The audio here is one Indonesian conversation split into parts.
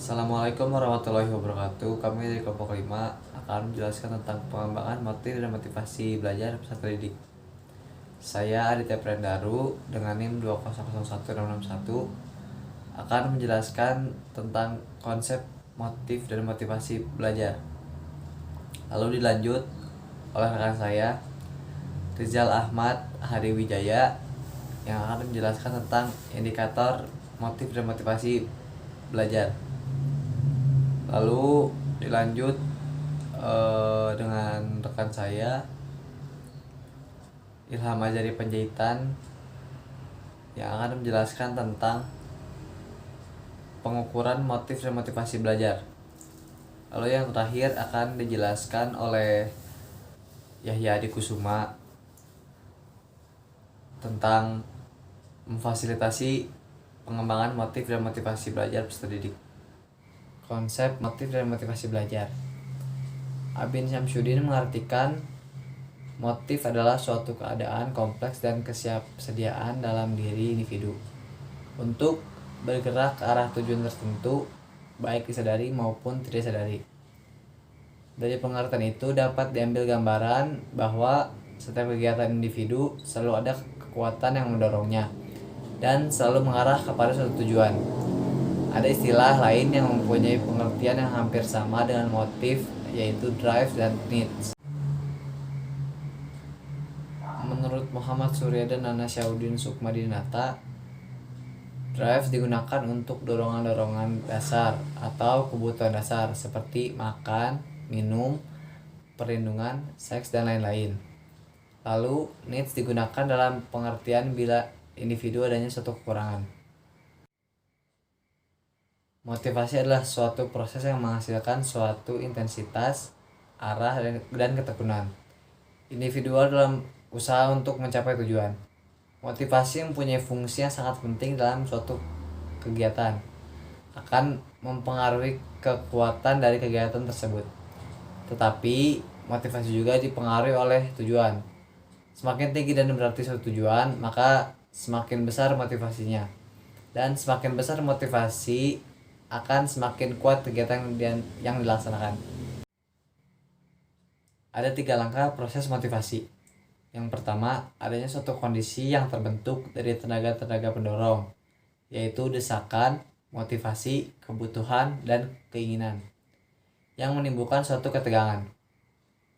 Assalamualaikum warahmatullahi wabarakatuh. Kami dari kelompok 5 akan menjelaskan tentang pengembangan motif dan motivasi belajar peserta didik. Saya Aditya Prendaru dengan NIM 2001661 akan menjelaskan tentang konsep motif dan motivasi belajar. Lalu dilanjut oleh rekan saya Rizal Ahmad Hariwijaya yang akan menjelaskan tentang indikator motif dan motivasi belajar. Lalu dilanjut dengan rekan saya Ilham Azari Penjahitan yang akan menjelaskan tentang pengukuran motif dan motivasi belajar. Lalu yang terakhir akan dijelaskan oleh Yahya Adi Kusuma tentang memfasilitasi pengembangan motif dan motivasi belajar peserta didik. Konsep motif dan motivasi belajar. Abin Syamsuddin mengartikan motif adalah suatu keadaan kompleks dan kesiapsediaan dalam diri individu untuk bergerak ke arah tujuan tertentu, baik disadari maupun tidak sadari. Dari pengertian itu dapat diambil gambaran bahwa setiap kegiatan individu selalu ada kekuatan yang mendorongnya dan selalu mengarah kepada suatu tujuan. Ada istilah lain yang mempunyai pengertian yang hampir sama dengan motif, yaitu drive dan needs. Menurut Muhammad Surya dan Nana Syaudin Sukmadinata, drive digunakan untuk dorongan-dorongan dasar atau kebutuhan dasar seperti makan, minum, perlindungan, seks, dan lain-lain. Lalu, needs digunakan dalam pengertian bila individu adanya suatu kekurangan. Motivasi adalah suatu proses yang menghasilkan suatu intensitas, arah, dan ketekunan individual dalam usaha untuk mencapai tujuan. Motivasi mempunyai fungsi yang sangat penting dalam suatu kegiatan, akan mempengaruhi kekuatan dari kegiatan tersebut. Tetapi, motivasi juga dipengaruhi oleh tujuan. Semakin tinggi dan berarti suatu tujuan, maka semakin besar motivasinya. Dan semakin besar motivasi, akan semakin kuat kegiatan yang dilaksanakan. Ada 3 langkah proses motivasi. Yang pertama, adanya suatu kondisi yang terbentuk dari tenaga-tenaga pendorong, yaitu desakan, motivasi, kebutuhan, dan keinginan, yang menimbulkan suatu ketegangan.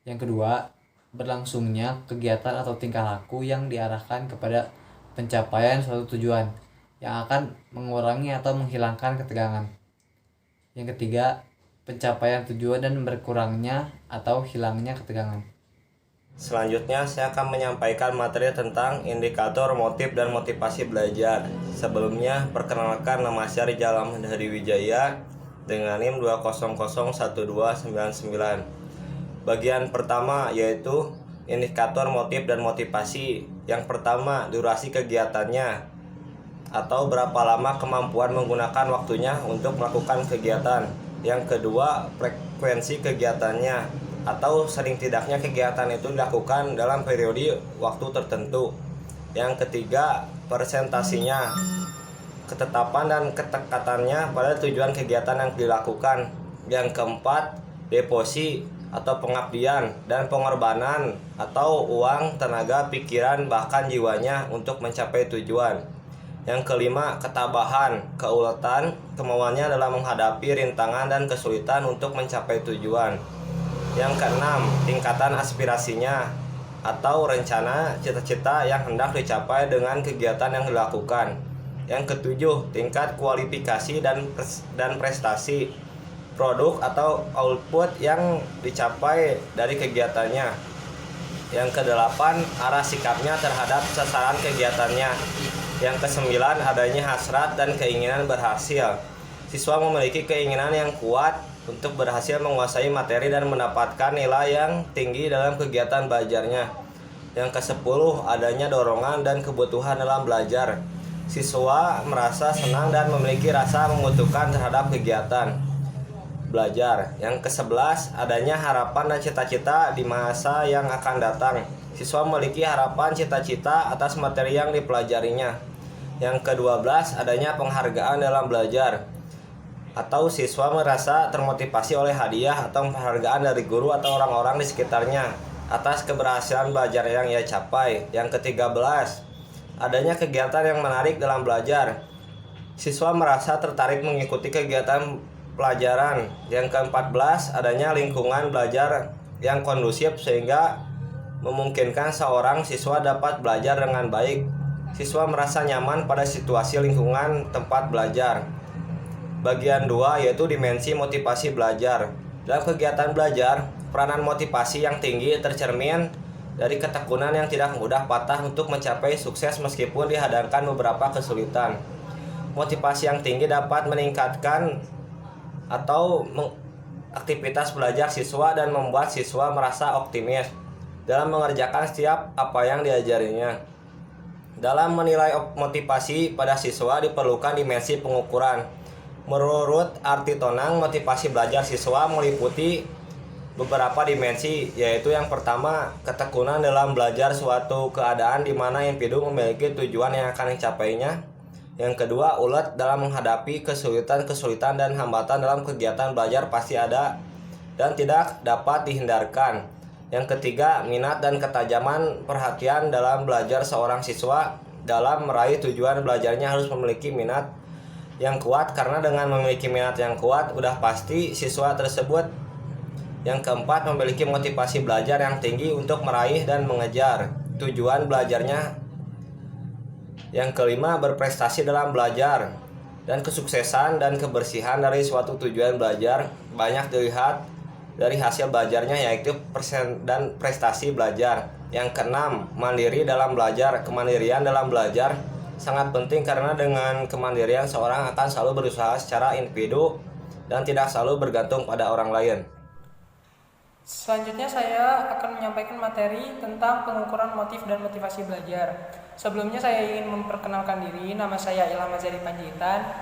Yang kedua, berlangsungnya kegiatan atau tingkah laku yang diarahkan kepada pencapaian suatu tujuan, yang akan mengurangi atau menghilangkan ketegangan. Yang ketiga, pencapaian tujuan dan berkurangnya atau hilangnya ketegangan. Selanjutnya, saya akan menyampaikan materi tentang indikator motif dan motivasi belajar. Sebelumnya, perkenalkan nama saya Rizal Ahmad Hariwijaya dengan NIM 2001299. Bagian pertama yaitu indikator motif dan motivasi. Yang pertama, durasi kegiatannya atau berapa lama kemampuan menggunakan waktunya untuk melakukan kegiatan. Yang kedua, frekuensi kegiatannya atau sering tidaknya kegiatan itu dilakukan dalam periode waktu tertentu. Yang ketiga, persentasinya, ketetapan dan ketekatannya pada tujuan kegiatan yang dilakukan. Yang keempat, deposi atau pengabdian dan pengorbanan atau uang, tenaga, pikiran, bahkan jiwanya untuk mencapai tujuan. Yang kelima, ketabahan, keuletan, kemauannya dalam menghadapi rintangan dan kesulitan untuk mencapai tujuan. Yang keenam, tingkatan aspirasinya atau rencana cita-cita yang hendak dicapai dengan kegiatan yang dilakukan. Yang ketujuh, tingkat kualifikasi dan prestasi produk atau output yang dicapai dari kegiatannya. Yang kedelapan, arah sikapnya terhadap sasaran kegiatannya. Yang kesembilan, adanya hasrat dan keinginan berhasil. Siswa memiliki keinginan yang kuat untuk berhasil menguasai materi dan mendapatkan nilai yang tinggi dalam kegiatan belajarnya. Yang kesepuluh, adanya dorongan dan kebutuhan dalam belajar. Siswa merasa senang dan memiliki rasa membutuhkan terhadap kegiatan belajar. Yang ke-11, adanya harapan dan cita-cita di masa yang akan datang. Siswa memiliki harapan cita-cita atas materi yang dipelajarinya. Yang ke-12, adanya penghargaan dalam belajar. atau siswa merasa termotivasi oleh hadiah atau penghargaan dari guru atau orang-orang di sekitarnya atas keberhasilan belajar yang ia capai. Yang ke-13, adanya kegiatan yang menarik dalam belajar. Siswa merasa tertarik mengikuti kegiatan pelajaran. Yang ke-14, adanya lingkungan belajar yang kondusif sehingga memungkinkan seorang siswa dapat belajar dengan baik. Siswa merasa nyaman pada situasi lingkungan tempat belajar. Bagian 2 yaitu dimensi motivasi belajar. Dalam kegiatan belajar, peranan motivasi yang tinggi tercermin dari ketekunan yang tidak mudah patah untuk mencapai sukses meskipun dihadapkan beberapa kesulitan. Motivasi yang tinggi dapat meningkatkan atau aktivitas belajar siswa dan membuat siswa merasa optimis dalam mengerjakan setiap apa yang diajarinya. Dalam menilai motivasi pada siswa diperlukan dimensi pengukuran. Menurut Arti Tonang, motivasi belajar siswa meliputi beberapa dimensi, yaitu yang pertama, ketekunan dalam belajar suatu keadaan di mana individu memiliki tujuan yang akan dicapainya. Yang kedua, ulet dalam menghadapi kesulitan-kesulitan dan hambatan dalam kegiatan belajar pasti ada dan tidak dapat dihindarkan. Yang ketiga, minat dan ketajaman perhatian dalam belajar seorang siswa dalam meraih tujuan belajarnya harus memiliki minat yang kuat, karena dengan memiliki minat yang kuat udah pasti siswa tersebut. Yang keempat, memiliki motivasi belajar yang tinggi untuk meraih dan mengejar tujuan belajarnya. Yang kelima, berprestasi dalam belajar. Dan kesuksesan dan kebersihan dari suatu tujuan belajar banyak dilihat dari hasil belajarnya, yaitu persen dan prestasi belajar. Yang keenam, mandiri dalam belajar. Kemandirian dalam belajar sangat penting karena dengan kemandirian seorang akan selalu berusaha secara individu dan tidak selalu bergantung pada orang lain. Selanjutnya saya akan menyampaikan materi tentang pengukuran motif dan motivasi belajar. Sebelumnya saya ingin memperkenalkan diri, nama saya Ilham Azari Panjaitan,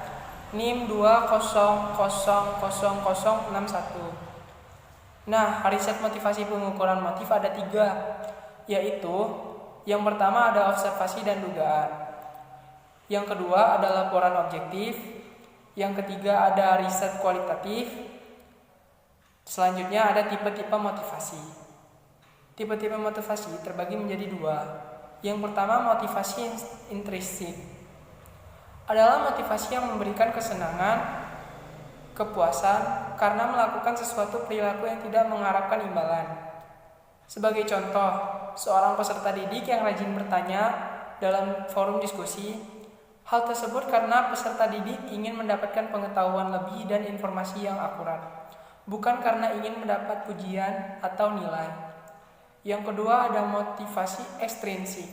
NIM 2000061. Nah, riset motivasi pengukuran motif ada 3, yaitu yang pertama ada observasi dan dugaan. Yang kedua ada laporan objektif. Yang ketiga ada riset kualitatif. Selanjutnya ada tipe-tipe motivasi. Tipe-tipe motivasi terbagi menjadi 2. Yang pertama motivasi intrinsik. Adalah motivasi yang memberikan kesenangan, kepuasan karena melakukan sesuatu perilaku yang tidak mengharapkan imbalan. Sebagai contoh, seorang peserta didik yang rajin bertanya dalam forum diskusi. Hal tersebut karena peserta didik ingin mendapatkan pengetahuan lebih dan informasi yang akurat, bukan karena ingin mendapat pujian atau nilai. Yang kedua ada motivasi ekstrinsik.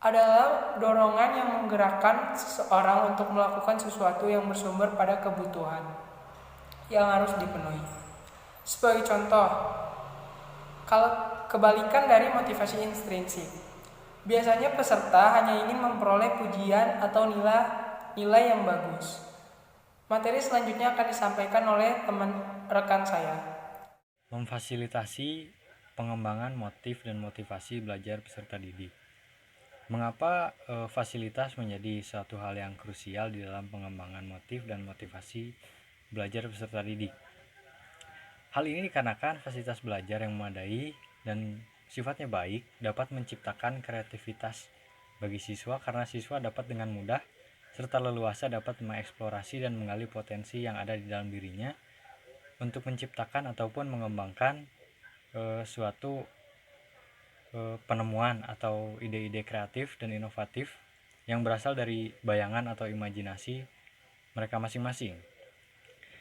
Adalah dorongan yang menggerakkan seseorang untuk melakukan sesuatu yang bersumber pada kebutuhan yang harus dipenuhi. Sebagai contoh, kalau kebalikan dari motivasi intrinsik, biasanya peserta hanya ingin memperoleh pujian atau nilai yang bagus. Materi selanjutnya akan disampaikan oleh teman rekan saya. Memfasilitasi pengembangan motif dan motivasi belajar peserta didik. Mengapa fasilitas menjadi suatu hal yang krusial di dalam pengembangan motif dan motivasi belajar peserta didik? Hal ini dikarenakan fasilitas belajar yang memadai dan sifatnya baik dapat menciptakan kreativitas bagi siswa, karena siswa dapat dengan mudah serta leluasa dapat mengeksplorasi dan menggali potensi yang ada di dalam dirinya untuk menciptakan ataupun mengembangkan suatu penemuan atau ide-ide kreatif dan inovatif yang berasal dari bayangan atau imajinasi mereka masing-masing.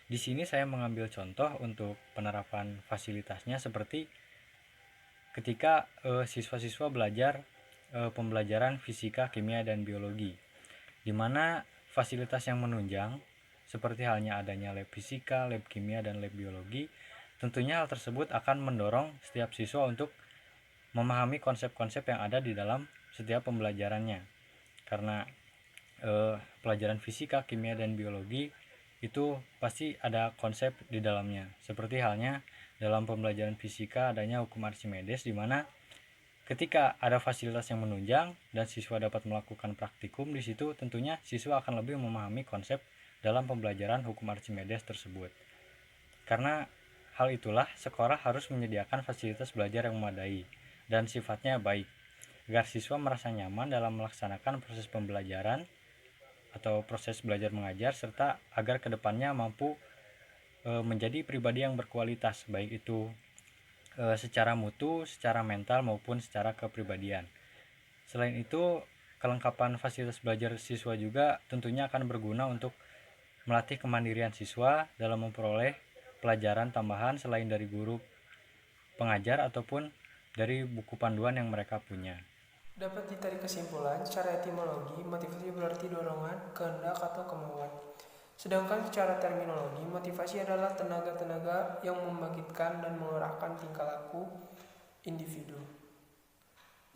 Di sini saya mengambil contoh untuk penerapan fasilitasnya seperti ketika siswa-siswa belajar pembelajaran fisika, kimia, dan biologi, di mana fasilitas yang menunjang seperti halnya adanya lab fisika, lab kimia, dan lab biologi, tentunya hal tersebut akan mendorong setiap siswa untuk memahami konsep-konsep yang ada di dalam setiap pembelajarannya, karena pelajaran fisika, kimia, dan biologi itu pasti ada konsep di dalamnya. Seperti halnya dalam pembelajaran fisika adanya hukum Archimedes, di mana ketika ada fasilitas yang menunjang dan siswa dapat melakukan praktikum di situ, tentunya siswa akan lebih memahami konsep dalam pembelajaran hukum Archimedes tersebut. Karena hal itulah sekolah harus menyediakan fasilitas belajar yang memadai dan sifatnya baik, agar siswa merasa nyaman dalam melaksanakan proses pembelajaran atau proses belajar mengajar, serta agar kedepannya mampu menjadi pribadi yang berkualitas, baik itu secara mutu, secara mental maupun secara kepribadian. Selain itu, kelengkapan fasilitas belajar siswa juga tentunya akan berguna untuk melatih kemandirian siswa dalam memperoleh pelajaran tambahan selain dari guru pengajar ataupun dari buku panduan yang mereka punya. Dapat ditarik kesimpulan, secara etimologi, motivasi berarti dorongan, kehendak, atau kemauan. Sedangkan secara terminologi, motivasi adalah tenaga-tenaga yang membangkitkan dan mengerahkan tingkah laku individu.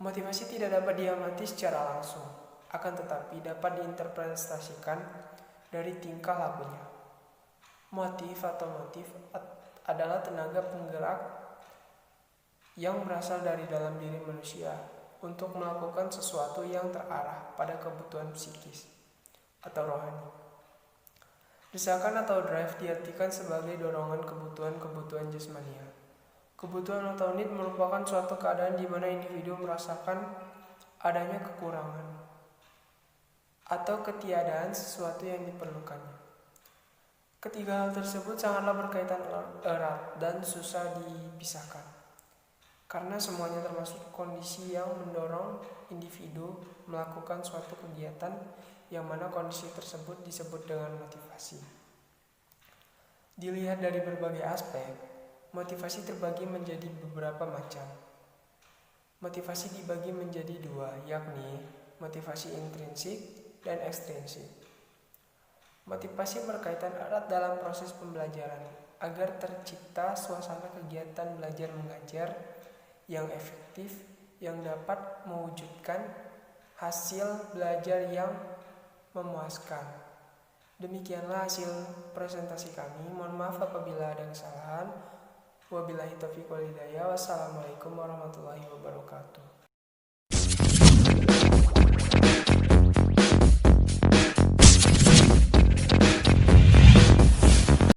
Motivasi tidak dapat diamati secara langsung, akan tetapi dapat diinterpretasikan dari tingkah lakunya. Motif adalah tenaga penggerak yang berasal dari dalam diri manusia untuk melakukan sesuatu yang terarah pada kebutuhan psikis atau rohani. Desakan atau drive diartikan sebagai dorongan kebutuhan jasmania. Kebutuhan atau need merupakan suatu keadaan di mana individu merasakan adanya kekurangan atau ketiadaan sesuatu yang diperlukannya. Ketiga hal tersebut sangatlah berkaitan erat dan susah dipisahkan, karena semuanya termasuk kondisi yang mendorong individu melakukan suatu kegiatan yang mana kondisi tersebut disebut dengan motivasi. Dilihat dari berbagai aspek, motivasi terbagi menjadi beberapa macam. Motivasi dibagi menjadi dua, yakni motivasi intrinsik dan ekstrinsik. Motivasi berkaitan erat dalam proses pembelajaran agar tercipta suasana kegiatan belajar mengajar yang efektif yang dapat mewujudkan hasil belajar yang memuaskan. Demikianlah hasil presentasi kami. Mohon maaf apabila ada kesalahan. Wabillahi taufiq wal hidayah. Wassalamualaikum warahmatullahi wabarakatuh.